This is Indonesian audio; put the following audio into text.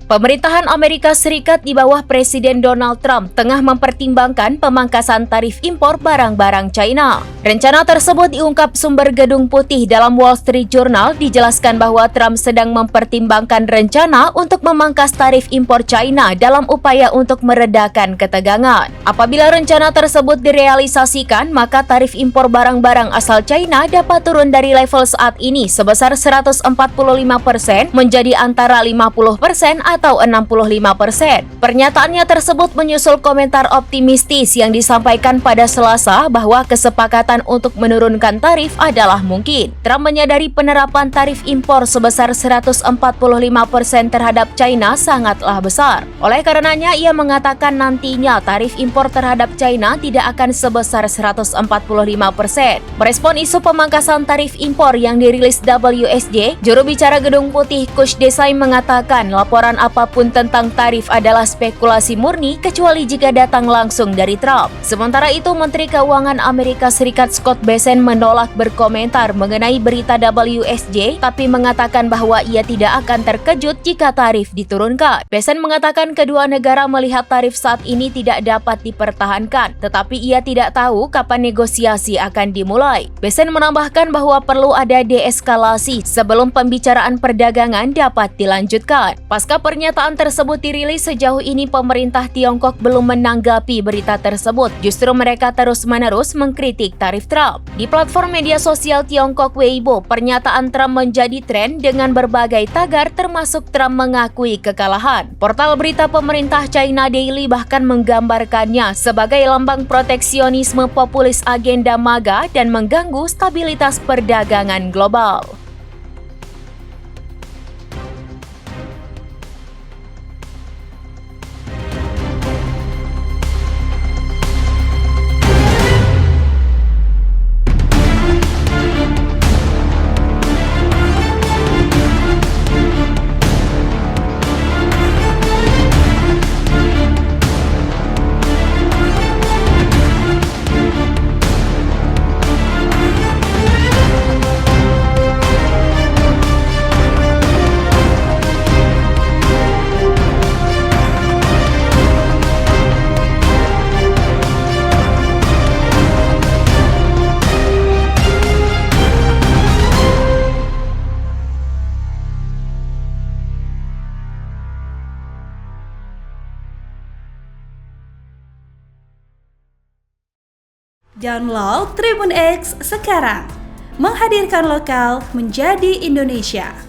Pemerintahan Amerika Serikat di bawah Presiden Donald Trump tengah mempertimbangkan pemangkasan tarif impor barang-barang China. Rencana tersebut diungkap sumber Gedung Putih dalam Wall Street Journal, dijelaskan bahwa Trump sedang mempertimbangkan rencana untuk memangkas tarif impor China dalam upaya untuk meredakan ketegangan. Apabila rencana tersebut direalisasikan, maka tarif impor barang-barang asal China dapat turun dari level saat ini sebesar 145% menjadi antara 50% atau 65%. Pernyataannya tersebut menyusul komentar optimistis yang disampaikan pada Selasa bahwa kesepakatan untuk menurunkan tarif adalah mungkin. Trump menyadari penerapan tarif impor sebesar 145% terhadap China sangatlah besar. Oleh karenanya, ia mengatakan nantinya tarif impor terhadap China tidak akan sebesar 145%. Merespon isu pemangkasan tarif impor yang dirilis WSJ, juru bicara Gedung Putih Kush Desai mengatakan laporan apapun tentang tarif adalah spekulasi murni kecuali jika datang langsung dari Trump. Sementara itu, Menteri Keuangan Amerika Serikat Scott Bessent menolak berkomentar mengenai berita WSJ, tapi mengatakan bahwa ia tidak akan terkejut jika tarif diturunkan. Bessent mengatakan kedua negara melihat tarif saat ini tidak dapat dipertahankan, tetapi ia tidak tahu kapan negosiasi akan dimulai. Bessent menambahkan bahwa perlu ada deeskalasi sebelum pembicaraan perdagangan dapat dilanjutkan. Pasca pernyataan tersebut dirilis, sejauh ini pemerintah Tiongkok belum menanggapi berita tersebut. Justru mereka terus-menerus mengkritik tarif Trump. Di platform media sosial Tiongkok Weibo, pernyataan Trump menjadi tren dengan berbagai tagar termasuk Trump mengakui kekalahan. Portal berita pemerintah China Daily bahkan menggambarkannya sebagai lambang proteksionisme populis agenda MAGA dan mengganggu stabilitas perdagangan global. Download Tribun X sekarang, menghadirkan lokal menjadi Indonesia.